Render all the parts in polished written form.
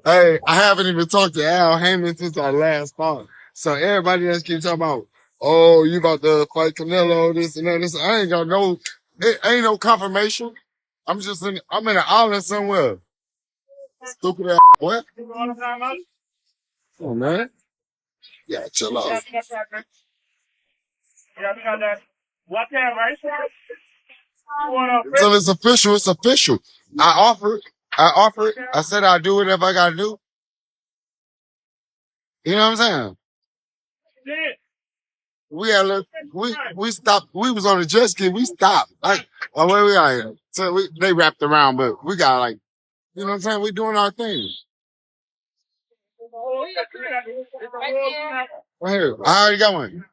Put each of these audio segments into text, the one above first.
Hey, I haven't even talked to Al Heyman since our last fought. So everybody else keeps talking about, oh, you about to fight Canelo, this and that. This. I ain't got no, it ain't no confirmation. I'm in an island somewhere. Stupid ass boy. Come on, man. Yeah, chill out. So it's official. It's official. I offered. I said I'd do it if I gotta do. You know what I'm saying? We had we stopped. We was on the jet ski. We stopped. Like, oh, where we are here? So they wrapped around, but we got like, you know what I'm saying? We doing our thing. Right here. I already got one.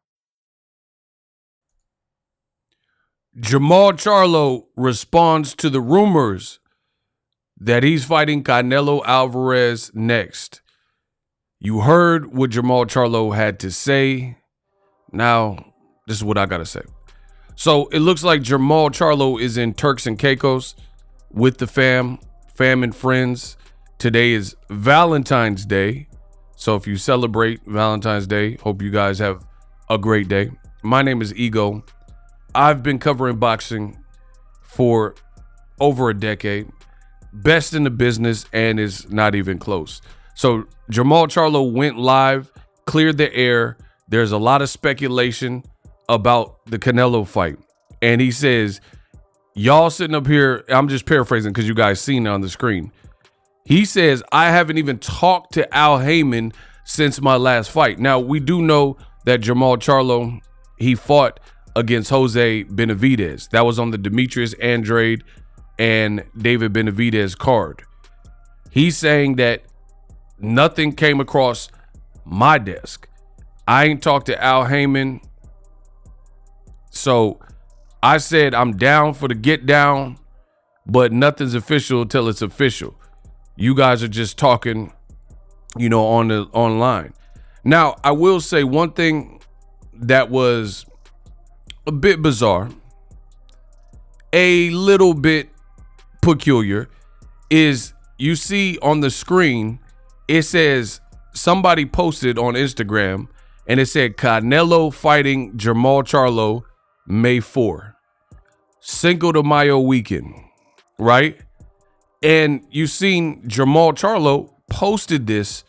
Jermall Charlo responds to the rumors that he's fighting Canelo Alvarez next. You heard what Jermall Charlo had to say. Now, this is what I got to say. So it looks like Jermall Charlo is in Turks and Caicos with the fam and friends. Today is Valentine's Day. So if you celebrate Valentine's Day, hope you guys have a great day. My name is Ego. I've been covering boxing for over a decade. Best in the business, and is not even close. So Jermall Charlo went live, cleared the air. There's a lot of speculation about the Canelo fight. And he says, y'all sitting up here, I'm just paraphrasing because you guys seen it on the screen. He says, I haven't even talked to Al Heyman since my last fight. Now, we do know that Jermall Charlo, he fought against Jose Benavidez. That was on the Demetrius Andrade and David Benavidez card. He's saying that nothing came across my desk. I ain't talked to Al Heyman. So I said I'm down for the get down, but nothing's official until it's official. You guys are just talking, you know, on the online. Now, I will say one thing that was a bit bizarre, a little bit peculiar, is you see on the screen, it says somebody posted on Instagram and it said Canelo fighting Jermall Charlo May 4, Cinco de Mayo weekend, right? And you seen Jermall Charlo posted this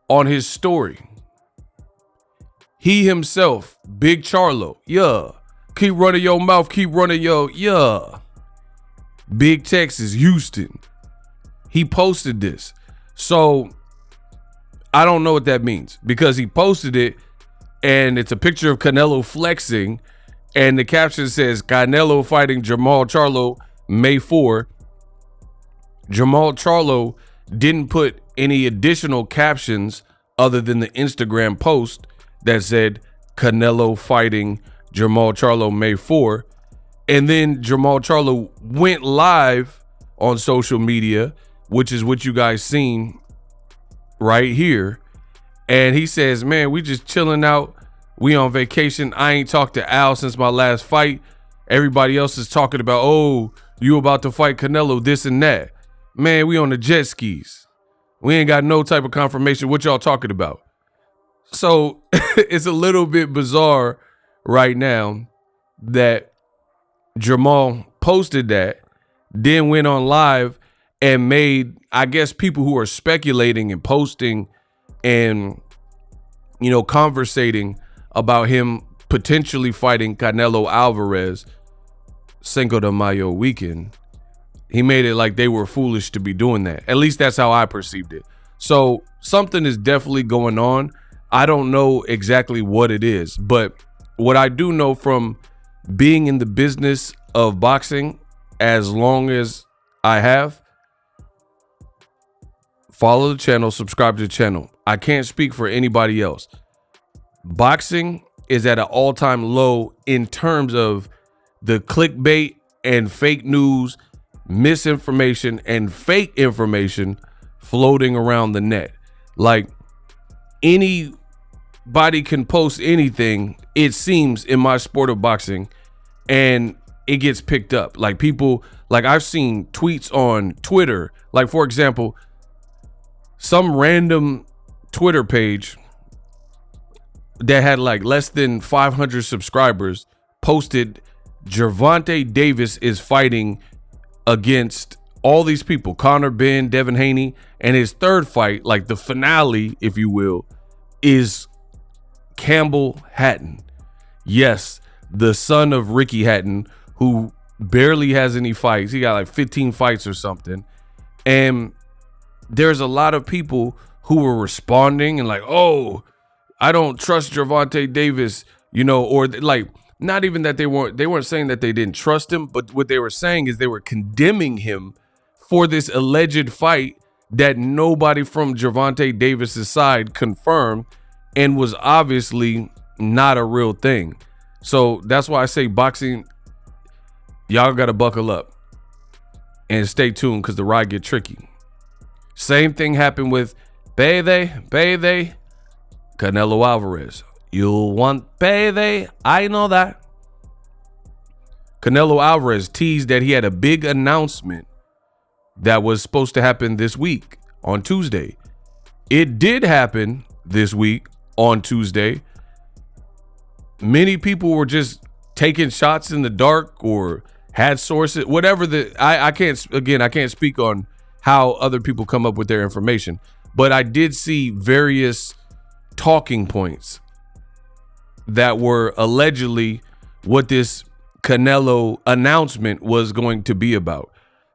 on his story. He himself, Big Charlo, yeah. Keep running your mouth, keep running your, yeah. Big Texas, Houston. He posted this. So I don't know what that means because he posted it and it's a picture of Canelo flexing and the caption says Canelo fighting Jermall Charlo May 4. Jermall Charlo didn't put any additional captions other than the Instagram post that said Canelo fighting Jermall Charlo May 4. And then Jermall Charlo went live on social media, which is what you guys seen right here. And he says, man, we just chilling out. We on vacation. I ain't talked to Al since my last fight. Everybody else is talking about, oh, you about to fight Canelo, this and that. Man, we on the jet skis. We ain't got no type of confirmation what y'all talking about. So it's a little bit bizarre right now that Jermall posted that, then went on live and made, I guess, people who are speculating and posting and, you know, conversating about him potentially fighting Canelo Alvarez Cinco de Mayo weekend. He made it like they were foolish to be doing that. At least that's how I perceived it. So something is definitely going on. I don't know exactly what it is, but what I do know from being in the business of boxing as long as I have, follow the channel, subscribe to the channel. I can't speak for anybody else. Boxing is at an all-time low in terms of the clickbait and fake news, misinformation and fake information floating around the net. Like, anybody can post anything, it seems, in my sport of boxing, and it gets picked up. Like people, like I've seen tweets on Twitter, like for example, some random Twitter page that had like less than 500 subscribers posted Gervonta Davis is fighting against all these people, Conor Benn, Devin Haney, and his third fight, like the finale, if you will, is Campbell Hatton. Yes, the son of Ricky Hatton, who barely has any fights. He got like 15 fights or something. And there's a lot of people who were responding and like, oh, I don't trust Gervonta Davis, you know, or like, not even that they weren't saying that they didn't trust him, but what they were saying is they were condemning him for this alleged fight that nobody from Gervonta Davis's side confirmed and was obviously not a real thing. So that's why I say boxing, y'all got to buckle up and stay tuned because the ride get tricky. Same thing happened with Canelo Alvarez. You want payday? I know that. Canelo Alvarez teased that he had a big announcement that was supposed to happen this week on Tuesday. It did happen this week on Tuesday. Many people were just taking shots in the dark or had sources, whatever I can't speak on how other people come up with their information, but I did see various talking points that were allegedly what this Canelo announcement was going to be about.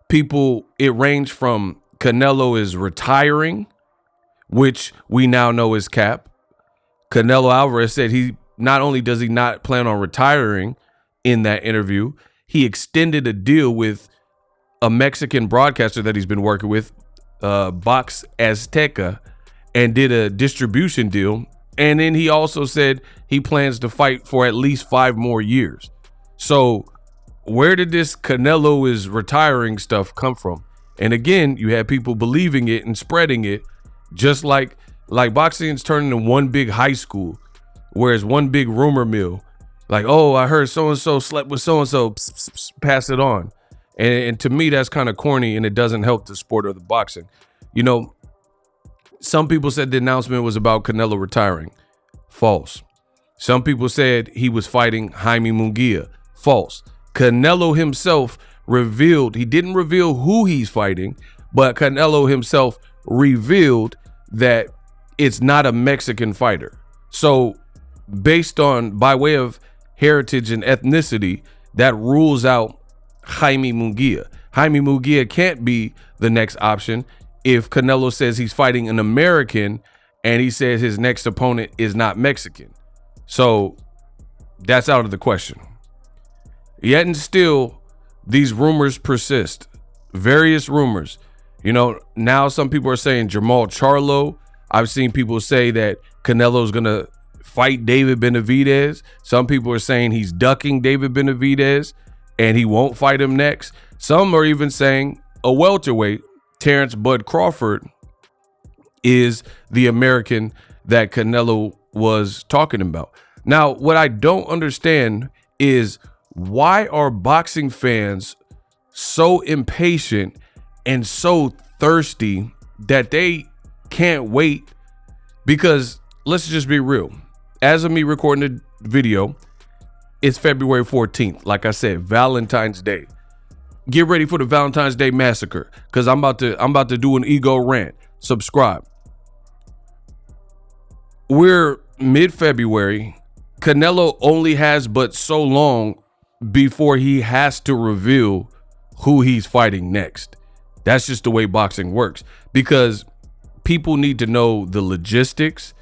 People, it ranged from Canelo is retiring, which we now know is cap. Canelo Alvarez said he not only does he not plan on retiring in that interview, he extended a deal with a Mexican broadcaster that he's been working with, Box Azteca, and did a distribution deal. And then he also said he plans to fight for at least 5 more years. So where did this Canelo is retiring stuff come from? And again, you had people believing it and spreading it, just like boxing is turning into one big high school, whereas one big rumor mill. Like, oh, I heard so-and-so slept with so-and-so, pass it on. And to me, that's kind of corny, and it doesn't help the sport or the boxing. You know, some people said the announcement was about Canelo retiring. False. Some people said he was fighting Jaime Munguia. False. Canelo himself revealed, he didn't reveal who he's fighting, but Canelo himself revealed that it's not a Mexican fighter. So based on, by way of heritage and ethnicity, that rules out Jaime Munguia. Jaime Munguia can't be the next option if Canelo says he's fighting an American and he says his next opponent is not Mexican. So that's out of the question. Yet and still, these rumors persist. Various rumors. You know, now some people are saying Jermall Charlo. I've seen people say that Canelo's going to fight David Benavidez. Some people are saying he's ducking David Benavidez and he won't fight him next. Some are even saying a welterweight, Terrence Bud Crawford, is the American that Canelo was talking about. Now, what I don't understand is why are boxing fans so impatient and so thirsty that they can't wait? Because let's just be real. As of me recording the video, it's February 14th. Like I said, Valentine's Day. Get ready for the Valentine's Day massacre, because I'm about to do an ego rant. Subscribe. We're mid-February. Canelo only has but so long before he has to reveal who he's fighting next. That's just the way boxing works, because people need to know the logistics,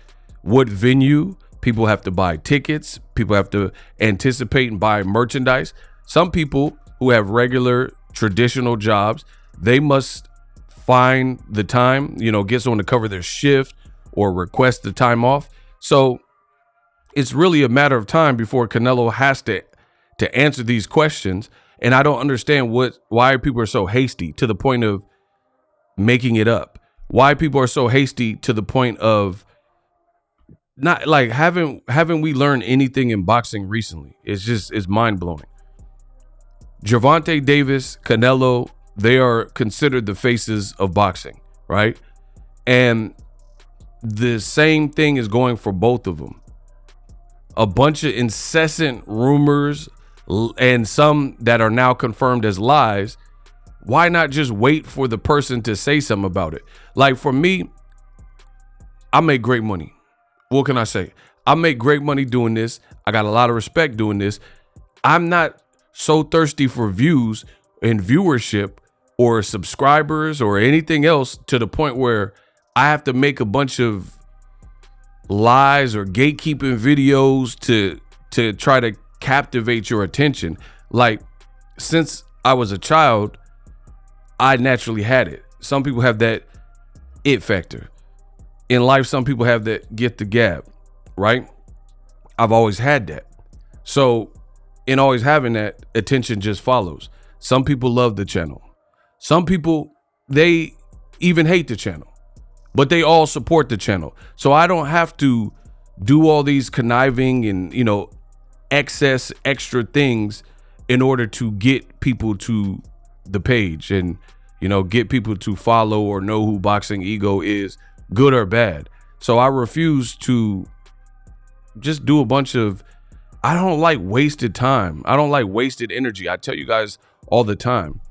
what venue. People have to buy tickets. People have to anticipate and buy merchandise. Some people who have regular traditional jobs, they must find the time, you know, get someone to cover their shift or request the time off. So it's really a matter of time before Canelo has to answer these questions. And I don't understand why people are so hasty to the point of making it up. Why people are so hasty to the point of not like haven't we learned anything in boxing recently? It's mind blowing. Gervonta Davis, Canelo, they are considered the faces of boxing, right? And the same thing is going for both of them. A bunch of incessant rumors and some that are now confirmed as lies. Why not just wait for the person to say something about it? Like for me, I make great money. What can I say? I make great money doing this. I got a lot of respect doing this. I'm not so thirsty for views and viewership or subscribers or anything else to the point where I have to make a bunch of lies or gatekeeping videos to try to captivate your attention. Like, since I was a child, I naturally had it. Some people have that it factor. In life, some people have that get the gab, right? I've always had that. So in always having that, attention just follows. Some people love the channel. Some people, they even hate the channel, but they all support the channel. So I don't have to do all these conniving and, excess extra things in order to get people to the page and, get people to follow or know who Boxing Ego is, good or bad. So I refuse to just do a bunch of, I don't like wasted time. I don't like wasted energy. I tell you guys all the time.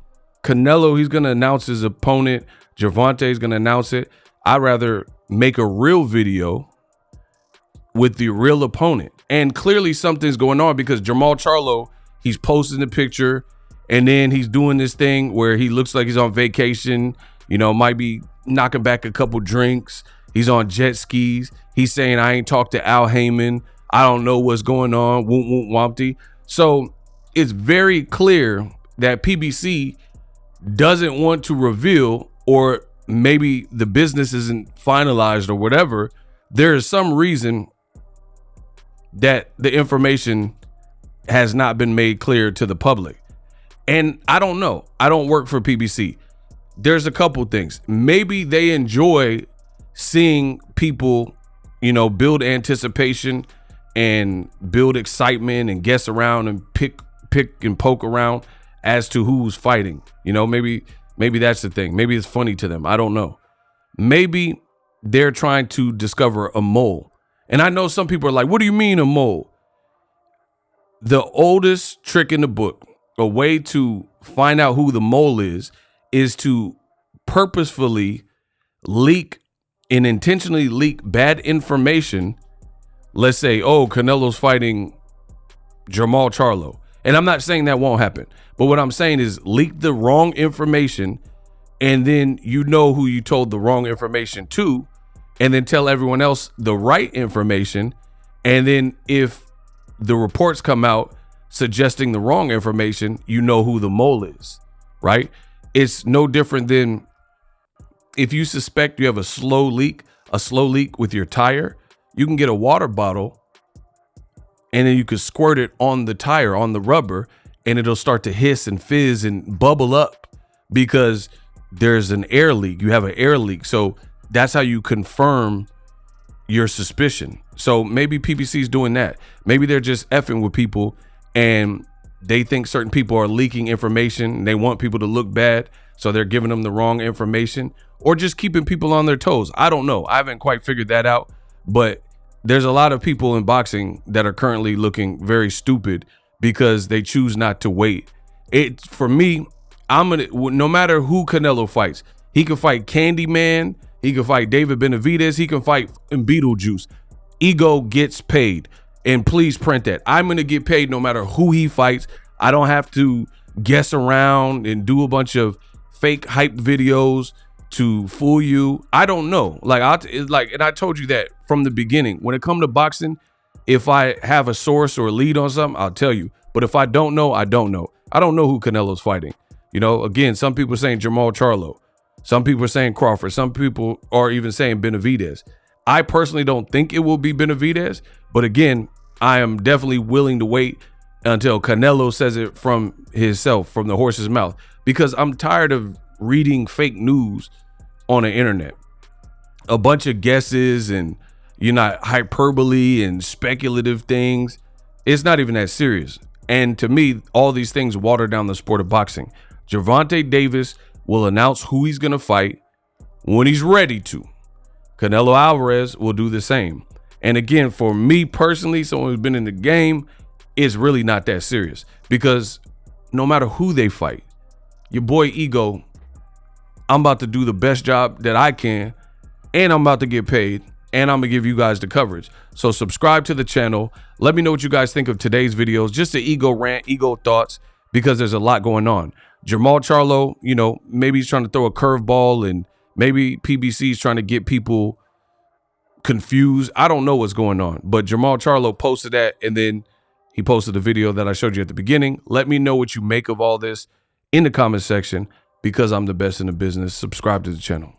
Canelo, he's going to announce his opponent. Gervonta is going to announce it. I'd rather make a real video with the real opponent. And clearly something's going on because Jermall Charlo, he's posting the picture and then he's doing this thing where he looks like he's on vacation, might be knocking back a couple drinks. He's on jet skis. He's saying, I ain't talked to Al Heyman. I don't know what's going on. Woomp, woomp, wompty. So it's very clear that PBC doesn't want to reveal, or maybe the business isn't finalized or whatever. There is some reason that the information has not been made clear to the public. And I don't know. I don't work for PBC. There's a couple things. Maybe they enjoy seeing people, build anticipation and build excitement and guess around and pick and poke around as to who's fighting. Maybe that's the thing. Maybe it's funny to them. I don't know. Maybe they're trying to discover a mole. And I know some people are like, what do you mean a mole? The oldest trick in the book, a way to find out who the mole is to purposefully leak and intentionally leak bad information. Let's say, Canelo's fighting Jermall Charlo. And I'm not saying that won't happen. But what I'm saying is leak the wrong information, and then who you told the wrong information to, and then tell everyone else the right information. And then if the reports come out suggesting the wrong information, who the mole is, right? It's no different than if you suspect you have a slow leak with your tire, you can get a water bottle and then you can squirt it on the tire, on the rubber, and it'll start to hiss and fizz and bubble up because there's an air leak. You have an air leak. So that's how you confirm your suspicion. So maybe PBC is doing that. Maybe they're just effing with people and they think certain people are leaking information and they want people to look bad. So they're giving them the wrong information or just keeping people on their toes. I don't know. I haven't quite figured that out, but there's a lot of people in boxing that are currently looking very stupid because they choose not to wait. For me, no matter who Canelo fights, he can fight Candyman, he can fight David Benavidez, he can fight Beetlejuice. Ego gets paid, and please print that. I'm going to get paid no matter who he fights. I don't have to guess around and do a bunch of fake hype videos to fool you. I don't know. And I told you that from the beginning. When it comes to boxing, if I have a source or a lead on something, I'll tell you. But if I don't know, I don't know. I don't know who Canelo's fighting. Again, some people are saying Jermall Charlo. Some people are saying Crawford. Some people are even saying Benavidez. I personally don't think it will be Benavidez. But again, I am definitely willing to wait until Canelo says it from himself, from the horse's mouth, because I'm tired of reading fake news on the internet. A bunch of guesses and hyperbole and speculative things. It's not even that serious. And to me, all these things water down the sport of boxing. Gervonta Davis will announce who he's going to fight when he's ready to. Canelo Alvarez will do the same. And again, for me personally, someone who's been in the game, it's really not that serious, because no matter who they fight, your boy Ego, I'm about to do the best job that I can, and I'm about to get paid, and I'm gonna give you guys the coverage. So subscribe to the channel. Let me know what you guys think of today's videos. Just an ego rant, ego thoughts, because there's a lot going on. Jermall Charlo, you know, maybe he's trying to throw a curveball, and maybe PBC is trying to get people confused. I don't know what's going on, but Jermall Charlo posted that, and then he posted the video that I showed you at the beginning. Let me know what you make of all this in the comment section, because I'm the best in the business. Subscribe to the channel.